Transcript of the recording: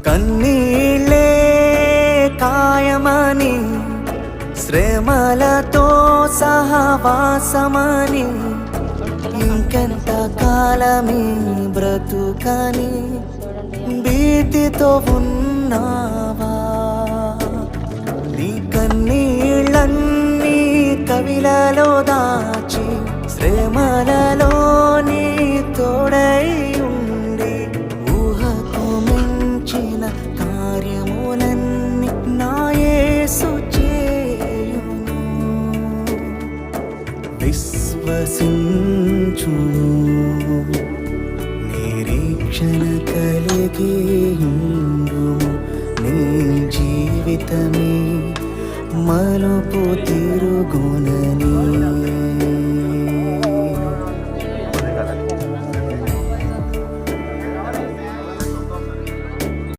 కన్నీళ్ళే కాయమని శ్రమలతో సహవాసమని ఇంకెంత కాలమే బ్రతుకని భీతితో ఉన్నావా? నీ కన్నీళ్ళన్నీ కవిలలో దాచి శ్రమలలో నీ తోడై ఉండి ఊహకు మించిన కార్యములన్నీ నా యేసు చేయును. విశ్వసిం